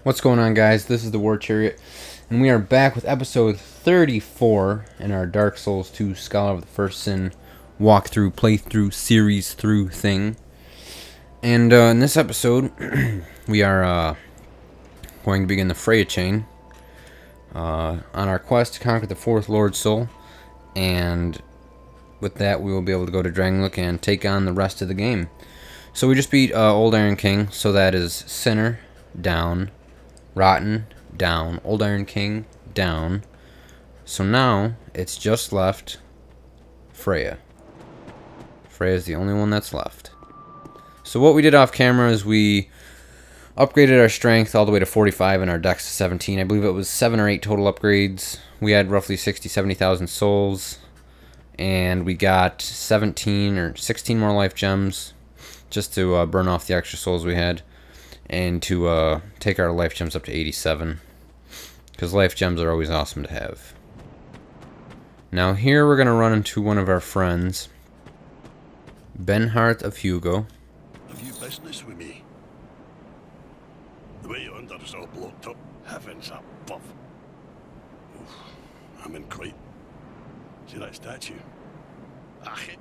What's going on, guys? This is the War Chariot, and we are back with episode 34 in our Dark Souls 2 Scholar of the First Sin walkthrough, playthrough, series through thing. And in this episode, we are going to begin the Freja chain on our quest to conquer the fourth Lord Soul, and with that, we will be able to go to Drangleic and take on the rest of the game. So we just beat Old Iron King, so that is Sinner, down, Rotten, down, Old Iron King, down. So now, it's just left Freja. Freja is the only one that's left. So what we did off camera is we upgraded our strength all the way to 45 and our dex to 17. I believe it was 7 or 8 total upgrades. We had roughly 70,000 souls. And we got 17 or 16 more life gems just to burn off the extra souls we had, and to take our life gems up to 87, because life gems are always awesome to have. Now here we're going to run into one of our friends, Benhart of Hugo. Have you business with me? The way you're under is all blocked up. Heavens above. Oof, I'm in quite. See that statue? Ah, it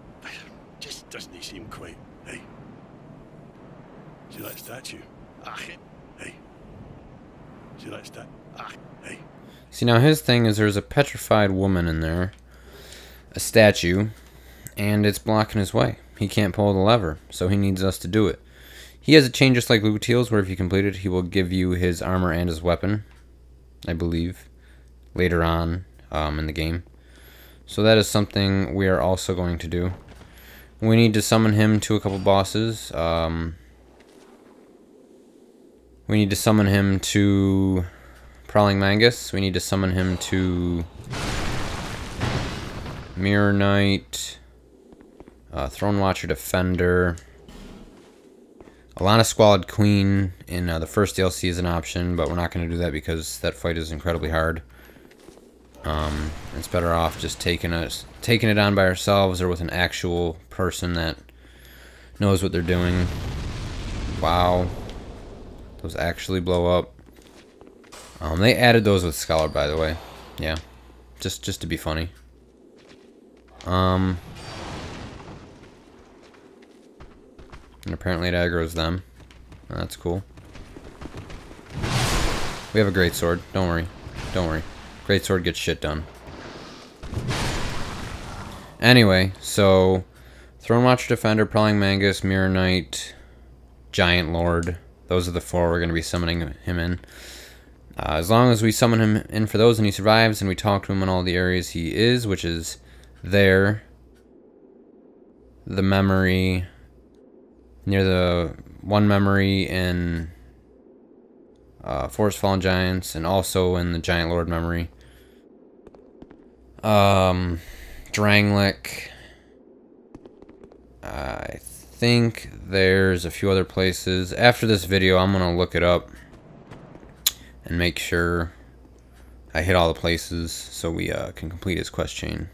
just doesn't seem quite. Hey. See that statue? Ah, hey. See that statue? Ah, hey. See, now his thing is there's a petrified woman in there, a statue, and it's blocking his way. He can't pull the lever, so he needs us to do it. He has a chain just like Lugatiel's, where if you complete it, he will give you his armor and his weapon, I believe, later on in the game. So that is something we are also going to do. We need to summon him to a couple bosses. We need to summon him to Prowling Mangus. We need to summon him to Mirror Knight, Throne Watcher Defender. Alana Squalid Queen in the first DLC is an option, but we're not going to do that because that fight is incredibly hard. It's better off just taking it on by ourselves or with an actual person that knows what they're doing. Wow. Those actually blow up. They added those with Scholar, by the way. Yeah. Just to be funny. And apparently it aggroes them. That's cool. We have a great sword. Don't worry. Don't worry. Great sword gets shit done. Anyway, so Throne Watcher Defender, Prowling Mangus, Mirror Knight, Giant Lord. Those are the 4 we're going to be summoning him in. As long as we summon him in for those and he survives and we talk to him in all the areas he is, which is there, the memory, near the one memory in Forest Fallen Giants, and also in the Giant Lord memory. Drangleic. I think there's a few other places. After this video, I'm going to look it up and make sure I hit all the places so we can complete his quest chain.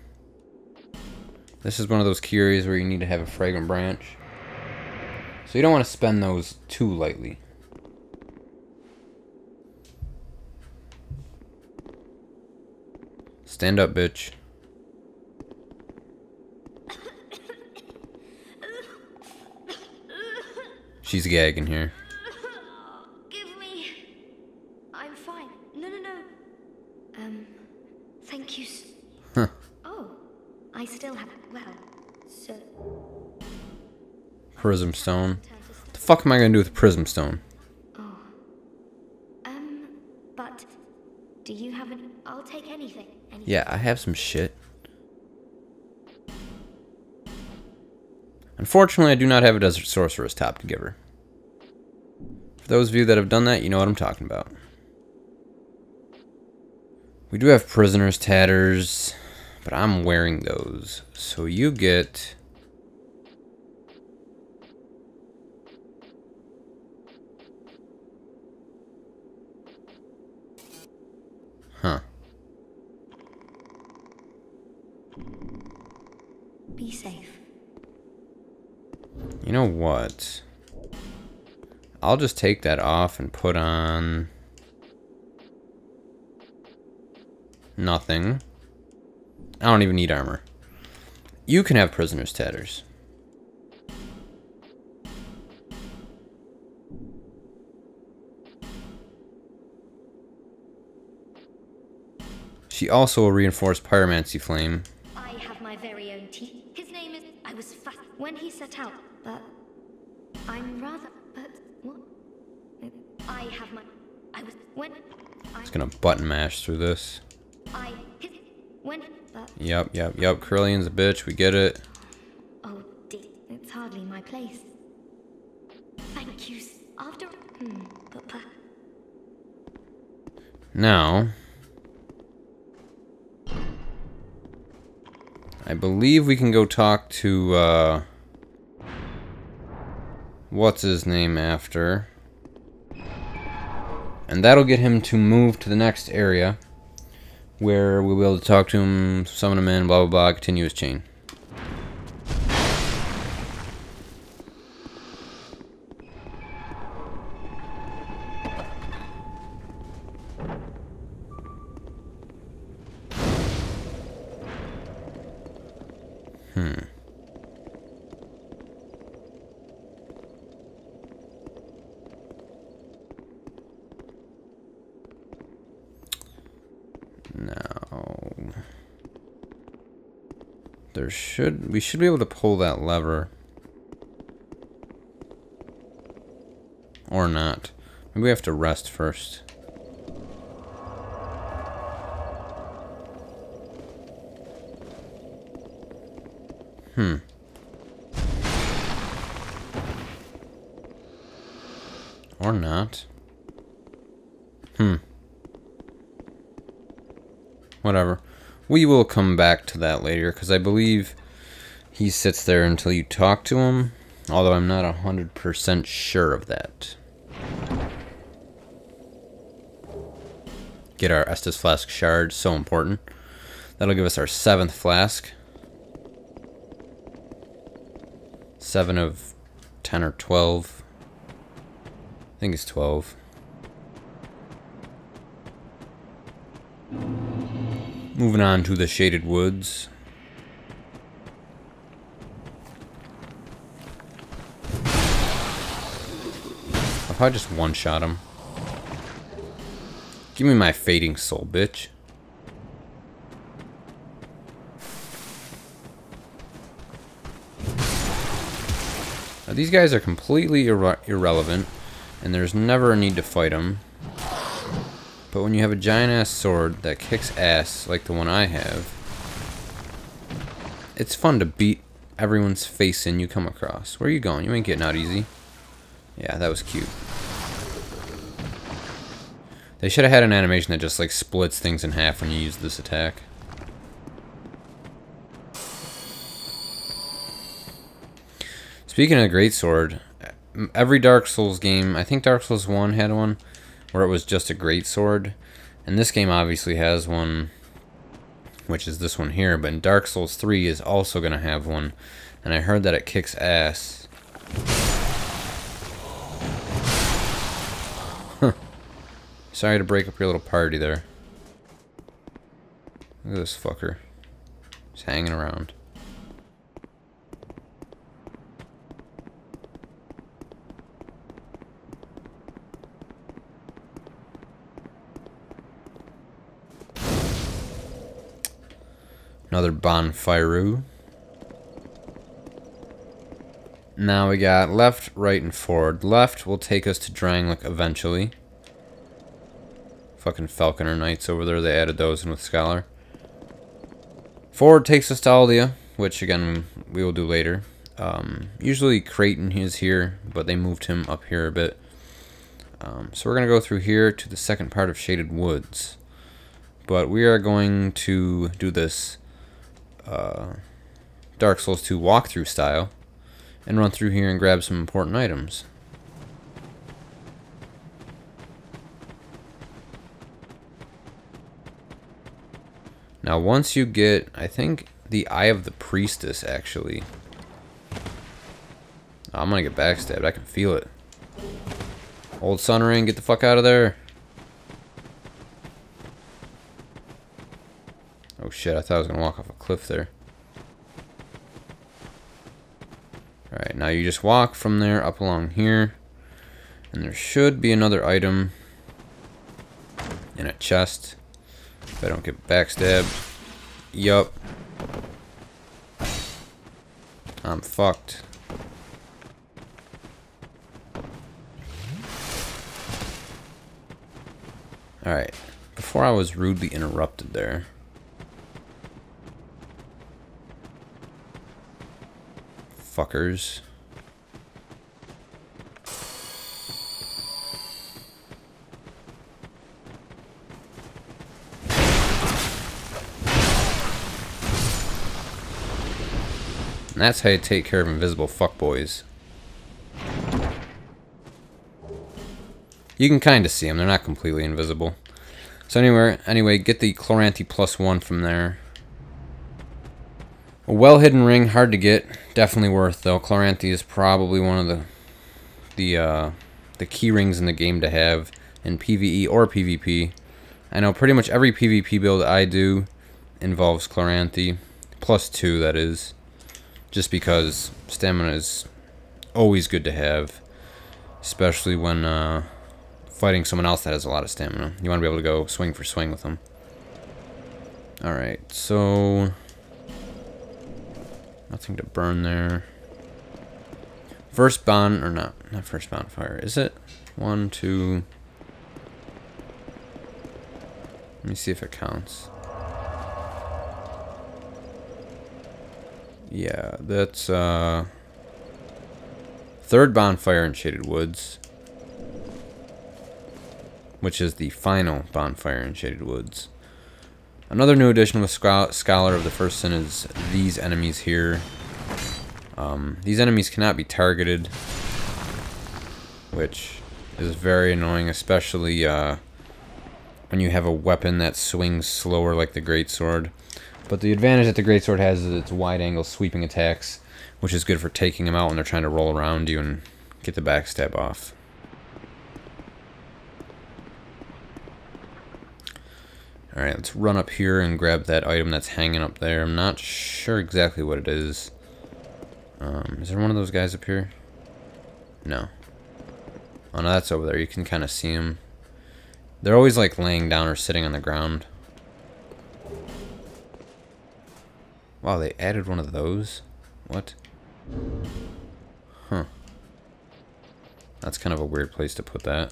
This is one of those key areas where you need to have a fragrant branch. So you don't want to spend those too lightly. Stand up, bitch. She's gagging here. Give me. I'm fine. No. Thank you. Huh. Oh, I still have. Well, so. Prism Stone. What the fuck am I gonna do with Prism Stone? Oh. But do you have an? I'll take anything. Yeah, I have some shit. Unfortunately, I do not have a Desert Sorcerer's top to give her. For those of you that have done that, you know what I'm talking about. We do have Prisoner's Tatters, but I'm wearing those. So you get... Huh. Be safe. You know what? I'll just take that off and put on nothing. I don't even need armor. You can have prisoner's tatters. She also will reinforce pyromancy flame. I have my very own tea. His name is... I was fast when he set out, but... I'm rather... But... What? I have my... I was... When... It's gonna button mash through this. I... His... When... But... Yep. Curlion's a bitch, we get it. Oh, it's hardly my place. Thank you. After... But... Now... I believe we can go talk to, what's his name after. And that'll get him to move to the next area, where we'll be able to talk to him, summon him in, blah blah blah, continue his chain. Now, we should be able to pull that lever. Or not. Maybe we have to rest first. Or not. Whatever. We will come back to that later, because I believe he sits there until you talk to him. Although I'm not 100% sure of that. Get our Estus Flask shard, so important. That'll give us our 7th flask. 7 of 10 or 12. I think it's 12. Moving on to the Shaded Woods. I'll probably just one-shot him. Give me my Fading Soul, bitch. Now, these guys are completely irrelevant, and there's never a need to fight them. But when you have a giant-ass sword that kicks ass like the one I have, it's fun to beat everyone's face in you come across. Where are you going? You ain't getting out easy. Yeah, that was cute. They should have had an animation that just like splits things in half when you use this attack. Speaking of greatsword, every Dark Souls game, I think Dark Souls 1 had one where it was just a greatsword, and this game obviously has one, which is this one here, but in Dark Souls 3 is also going to have one, and I heard that it kicks ass. Sorry to break up your little party there. Look at this fucker. He's hanging around. Another bonfire. Now we got left, right, and forward. Left will take us to Drangleic eventually. Fucking Falconer Knights over there, they added those in with Scholar. Forward takes us to Aldia, which again we will do later. Usually Creighton is here, but they moved him up here a bit. So we're going to go through here to the second part of Shaded Woods. But we are going to do this Dark Souls 2 walkthrough style and run through here and grab some important items. Now once you get, I think, the Eye of the Priestess actually. Oh, I'm gonna get backstabbed, I can feel it. Old Sun Ring, get the fuck out of there. Oh shit, I thought I was gonna walk off a cliff there. Alright, now you just walk from there up along here. And there should be another item in a chest. If I don't get backstabbed. Yup. I'm fucked. Alright. Before I was rudely interrupted there. Fuckers. And that's how you take care of invisible fuckboys. You can kind of see them. They're not completely invisible. So anyway, get the Chloranthi +1 from there. A well-hidden ring, hard to get. Definitely worth, though. Chloranthi is probably one of the key rings in the game to have in PvE or PvP. I know pretty much every PvP build I do involves Chloranthi. +2, that is. Just because stamina is always good to have. Especially when fighting someone else that has a lot of stamina. You want to be able to go swing for swing with them. Alright, so... nothing to burn there. First bond, or not first bonfire, is it? 1, 2... let me see if it counts. Yeah, that's third bonfire in Shaded Woods, which is the final bonfire in Shaded Woods. Another new addition with Scholar of the First Sin is these enemies here. These enemies cannot be targeted, which is very annoying, especially when you have a weapon that swings slower like the Greatsword. But the advantage that the Greatsword has is its wide-angle sweeping attacks, which is good for taking them out when they're trying to roll around you and get the backstab off. Alright, let's run up here and grab that item that's hanging up there. I'm not sure exactly what it is. Is there one of those guys up here? No. Oh no, that's over there. You can kind of see them. They're always like laying down or sitting on the ground. Wow, they added one of those? What? Huh. That's kind of a weird place to put that.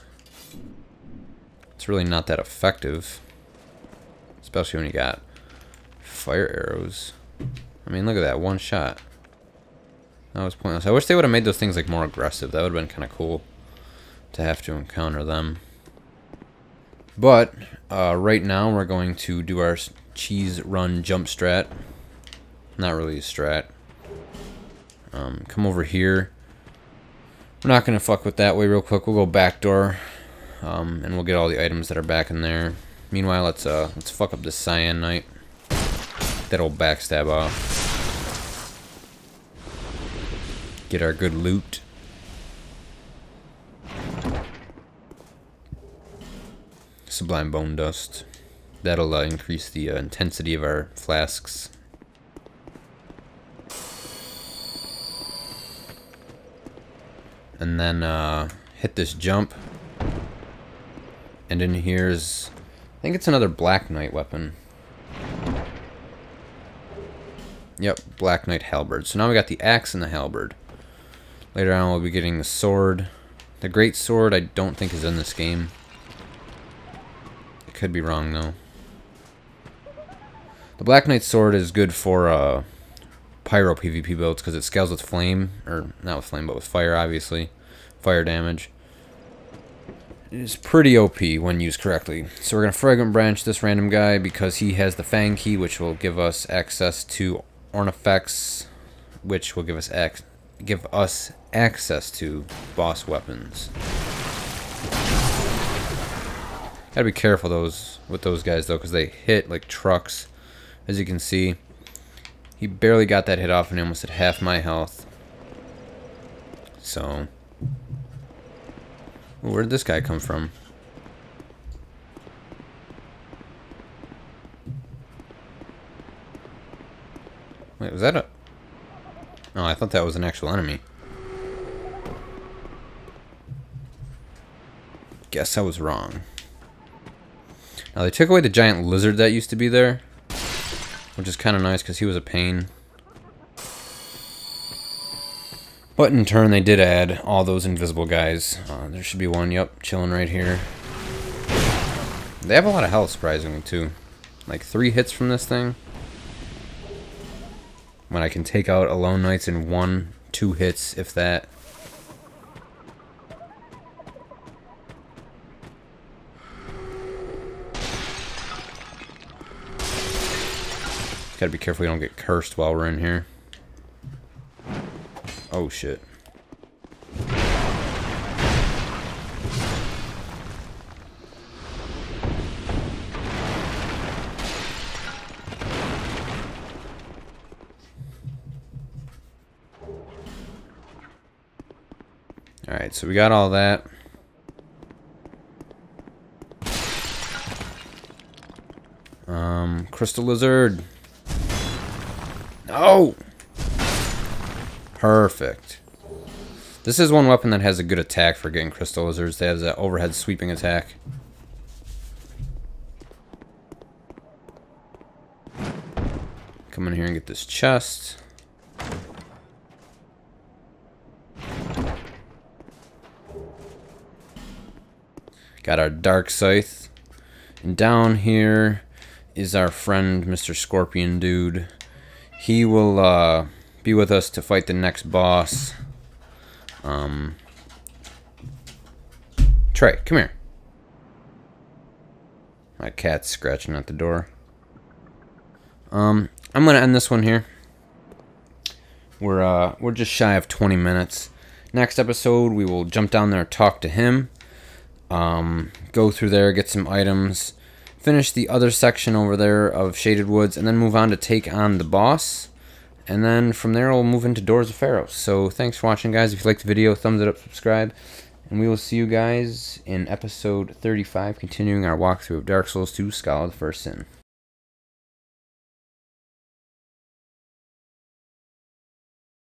It's really not that effective. Especially when you got fire arrows. I mean, look at that. One shot. That was pointless. I wish they would have made those things like more aggressive. That would have been kind of cool to have to encounter them. But right now we're going to do our cheese run jump strat. Not really a strat. Come over here. We're not going to fuck with that way real quick. We'll go back door. And we'll get all the items that are back in there. Meanwhile, let's fuck up this Cyan Knight. That old backstab off. Get our good loot. Sublime Bone Dust. That'll increase the intensity of our flasks. And then hit this jump. And in here's... I think it's another Black Knight weapon. Yep, Black Knight Halberd. So now we got the axe and the halberd. Later on we'll be getting the sword. The Great Sword I don't think is in this game. I could be wrong though. The Black Knight sword is good for pyro PvP builds because it scales with flame. Or not with flame, but with fire obviously. Fire damage. It is pretty OP when used correctly. So we're going to Fragrant Branch this random guy because he has the Fang Key, which will give us access to Ornifex, which will give us access to boss weapons. Gotta be careful with those guys though, because they hit like trucks. As you can see, he barely got that hit off and he almost had half my health. So Ooh, where did this guy come from? Wait, was that a... Oh, I thought that was an actual enemy. Guess I was wrong. Now, they took away the giant lizard that used to be there, which is kind of nice because he was a pain. But in turn, they did add all those invisible guys. There should be one, yep, chilling right here. They have a lot of health, surprisingly, too. Like 3 hits from this thing. When I can take out Alone Knights in 1-2 hits, if that. Gotta be careful we don't get cursed while we're in here. Oh shit. Alright, so we got all that. Crystal Lizard. No! Perfect. This is one weapon that has a good attack for getting Crystal Lizards. They have that overhead sweeping attack. Come in here and get this chest. Got our Dark Scythe. And down here is our friend, Mr. Scorpion Dude. He will be with us to fight the next boss. Trey, come here. My cat's scratching at the door. I'm gonna end this one here. We're just shy of 20 minutes. Next episode, we will jump down there, talk to him, go through there, get some items, finish the other section over there of Shaded Woods, and then move on to take on the boss. And then from there, we'll move into Doors of Pharaoh. So thanks for watching, guys. If you liked the video, thumbs it up, subscribe. And we will see you guys in episode 35, continuing our walkthrough of Dark Souls 2, Scholar of the First Sin.